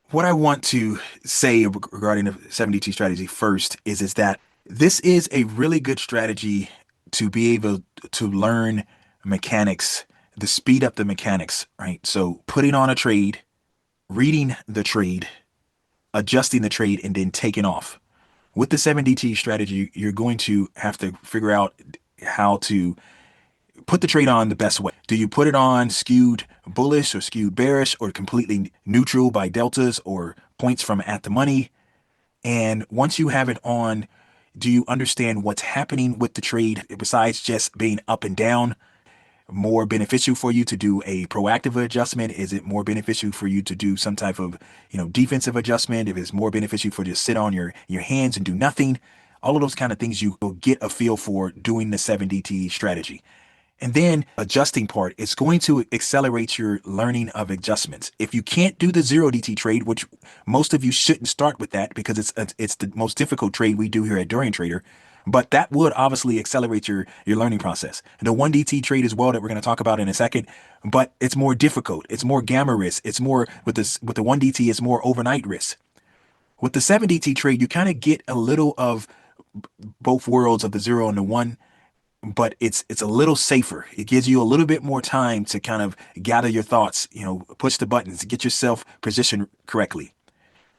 What I want to say regarding the 7DT strategy first is that this is a really good strategy to be able to learn mechanics, to speed up the mechanics, right? So putting on a trade, reading the trade, adjusting the trade, and then taking off. With the 7DT strategy, you're going to have to figure out how to put the trade on the best way. Do you put it on skewed bullish or skewed bearish or completely neutral by deltas or points from at the money? And once you have it on, do you understand what's happening with the trade besides just being up and down? More beneficial for you to do a proactive adjustment? Is it more beneficial for you to do some type of, defensive adjustment? If it's more beneficial for you to sit on your hands and do nothing, all of those kind of things you will get a feel for doing the 7DT strategy. And then adjusting part is going to accelerate your learning of adjustments. If you can't do the 0 DT trade, which most of you shouldn't start with that because it's the most difficult trade we do here at Dorian Trader, but that would obviously accelerate your learning process. The 1 DT trade as well that we're going to talk about in a second, but it's more difficult. It's more gamma risk. It's more with the 1 DT, it's more overnight risk. With the 7 DT trade, you kind of get a little of both worlds of the 0 and the 1, but it's a little safer. It gives you a little bit more time to kind of gather your thoughts, push the buttons, get yourself positioned correctly.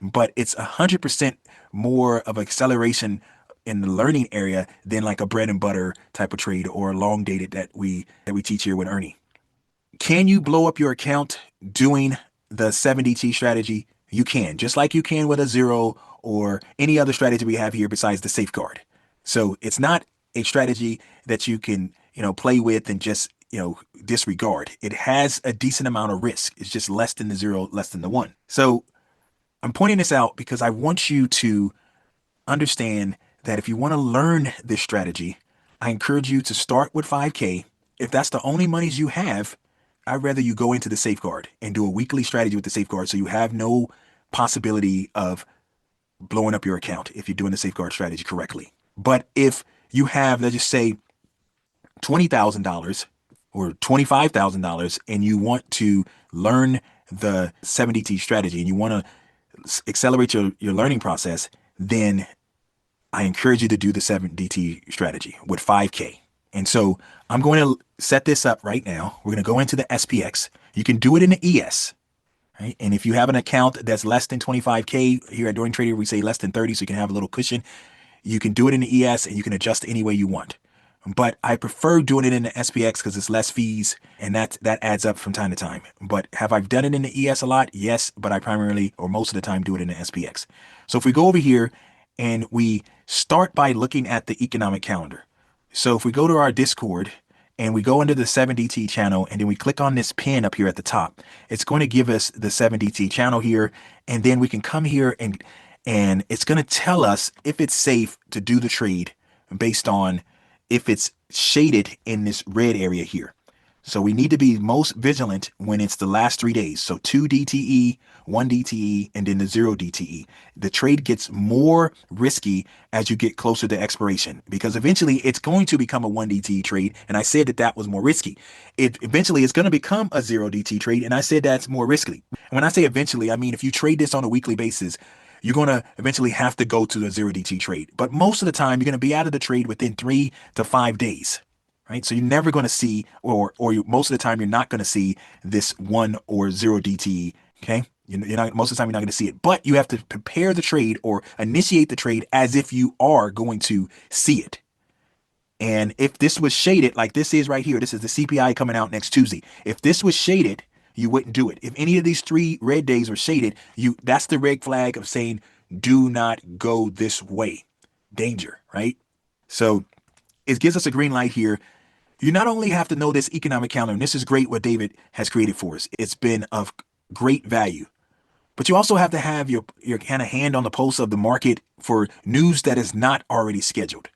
But it's 100% more of acceleration in the learning area than like a bread and butter type of trade or long dated that we teach here with Ernie. Can you blow up your account doing the 7DT strategy? You can, just like you can with a 0 or any other strategy we have here besides the safeguard. So it's not a strategy that you can, play with and just, disregard. It has a decent amount of risk. It's just less than the 0, less than the 1. So I'm pointing this out because I want you to understand that if you want to learn this strategy, I encourage you to start with 5K. If that's the only monies you have, I'd rather you go into the safeguard and do a weekly strategy with the safeguard so you have no possibility of blowing up your account if you're doing the safeguard strategy correctly. But if you have, let's just say, $20,000 or $25,000 and you want to learn the 7DT strategy and you want to accelerate your learning process, then I encourage you to do the 7DT strategy with 5K. And so I'm going to set this up right now. We're going to go into the SPX. You can do it in the ES. Right? And if you have an account that's less than 25K, here at Dorian Trader, we say less than 30, so you can have a little cushion. You can do it in the ES and you can adjust any way you want. But I prefer doing it in the SPX because it's less fees and that adds up from time to time. But have I done it in the ES a lot? Yes, but I primarily or most of the time do it in the SPX. So if we go over here and we start by looking at the economic calendar. So if we go to our Discord and we go into the 7DT channel and then we click on this pin up here at the top, it's going to give us the 7DT channel here. And then we can come here and it's going to tell us if it's safe to do the trade based on if it's shaded in this red area here. So we need to be most vigilant when it's the last 3 days. So 2 DTE, 1 DTE, and then the 0 DTE. The trade gets more risky as you get closer to expiration because eventually it's going to become a 1 DTE trade. And I said that was more risky. It eventually is going to become a 0 DT trade. And I said that's more risky. And when I say eventually, I mean if you trade this on a weekly basis, you're going to eventually have to go to the 0 DT trade. But most of the time, you're going to be out of the trade within 3 to 5 days. Right. So you're never going to see, most of the time, you're not going to see this 1 or 0 DTE. Okay. You're not, most of the time, you're not going to see it. But you have to prepare the trade or initiate the trade as if you are going to see it. And if this was shaded, like this is right here, this is the CPI coming out next Tuesday. If this was shaded, you wouldn't do it. If any of these 3 red days were shaded, that's the red flag of saying, do not go this way. Danger, right? So it gives us a green light here. You not only have to know this economic calendar, and this is great what David has created for us. It's been of great value. But you also have to have your kind of hand on the pulse of the market for news that is not already scheduled.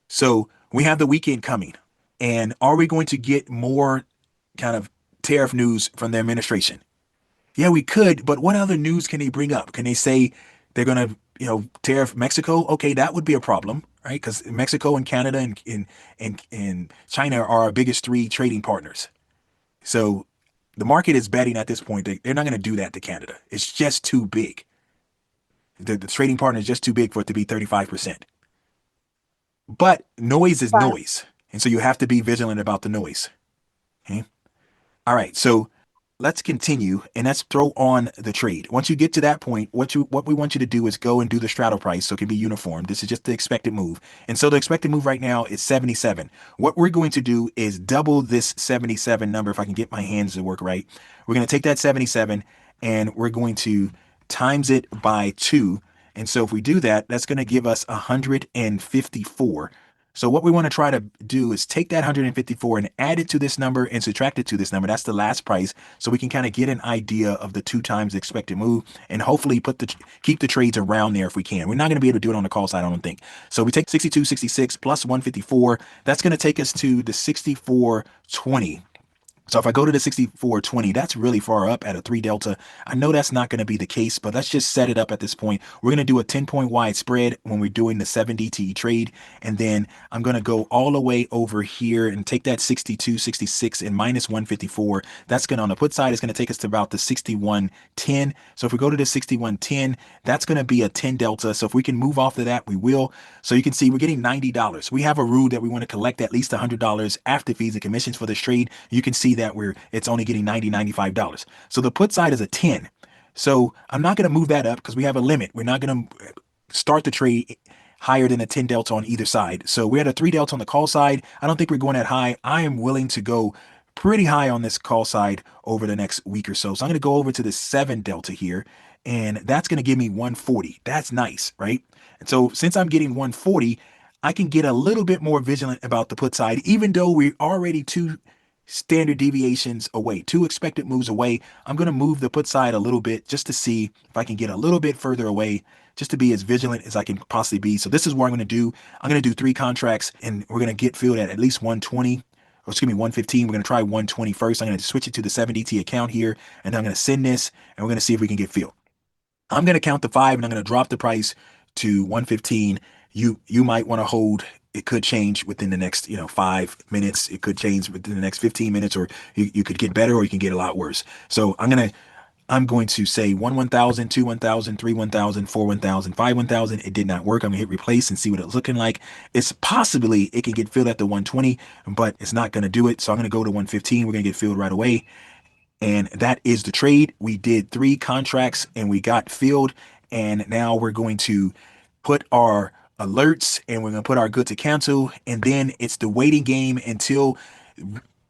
So we have the weekend coming. And are we going to get more kind of tariff news from the administration? Yeah, we could, but what other news can they bring up? Can they say they're going to, tariff Mexico? Okay, that would be a problem, right? Because Mexico and Canada and China are our biggest 3 trading partners. So The market is betting at this point that they're not going to do that to Canada. It's just too big. The trading partner is just too big for it to be 35%. But noise is Right. noise. And so you have to be vigilant about the noise. Okay. All right. So let's continue and let's throw on the trade. Once you get to that point, what we want you to do is go and do the straddle price so it can be uniform. This is just the expected move. And so the expected move right now is 77. What we're going to do is double this 77 number if I can get my hands to work right. We're going to take that 77 and we're going to times it by 2. And so if we do that, that's going to give us 154. So what we want to try to do is take that 154 and add it to this number and subtract it to this number. That's the last price. So we can kind of get an idea of the two times the expected move and hopefully keep the trades around there if we can. We're not going to be able to do it on the call side, I don't think. So we take 62.66 plus 154. That's going to take us to the 64.20. So if I go to the 64.20, that's really far up at a 3 delta. I know that's not going to be the case, but let's just set it up at this point. We're going to do a 10-point wide spread when we're doing the 7 DTE trade. And then I'm going to go all the way over here and take that 62.66 and minus 154. That's going to, on the put side, is going to take us to about the 61.10. So if we go to the 61.10, that's going to be a 10 delta. So if we can move off of that, we will. So you can see we're getting $90. We have a rule that we want to collect at least $100 after fees and commissions for this trade. You can see that it's only getting $95. So the put side is a 10. So I'm not going to move that up because we have a limit. We're not going to start the trade higher than a 10 delta on either side. So we're at a 3 delta on the call side. I don't think we're going that high. I am willing to go pretty high on this call side over the next week or so. So I'm going to go over to the 7 delta here, and that's going to give me 140. That's nice, right? And so since I'm getting 140, I can get a little bit more vigilant about the put side, even though we're already two standard deviations away, two expected moves away. I'm going to move the put side a little bit just to see if I can get a little bit further away, just to be as vigilant as I can possibly be. So this is what I'm going to do. I'm going to do 3 contracts and we're going to get filled at least 120. Or excuse me, 115. We're going to try 120 first. I'm going to switch it to the 7DT account here, and I'm going to send this, and we're going to see if we can get filled. I'm going to count to 5 and I'm going to drop the price to 115. You might want to hold. It could change within the next 5 minutes. It could change within the next 15 minutes, or you could get better or you can get a lot worse. So I'm going to say 1,000, 2 1,000, 3 1,000, 4 1,000, 5 1,000. It did not work. I'm gonna hit replace and see what it's looking like. It's possibly it can get filled at the 120, but it's not gonna do it. So I'm gonna go to 115. We're gonna get filled right away. And that is the trade. We did 3 contracts and we got filled. And now we're going to put our alerts and we're going to put our good to cancel. And then it's the waiting game until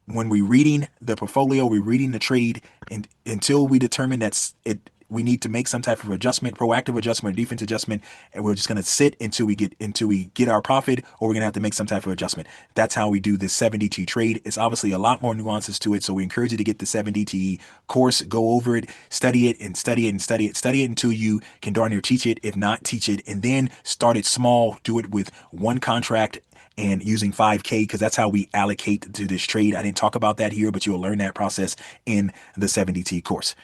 when we're reading the portfolio, we're reading the trade, and until we determine that's it. We need to make some type of adjustment, proactive adjustment, defense adjustment, and we're just gonna sit until we get our profit, or we're gonna have to make some type of adjustment. That's how we do this 7DT trade. It's obviously a lot more nuances to it, so we encourage you to get the 7DT course, go over it, study it, and study it, and study it, study it until you can darn near teach it. If not, teach it, and then start it small. Do it with 1 contract and using 5K because that's how we allocate to this trade. I didn't talk about that here, but you'll learn that process in the 7DT course.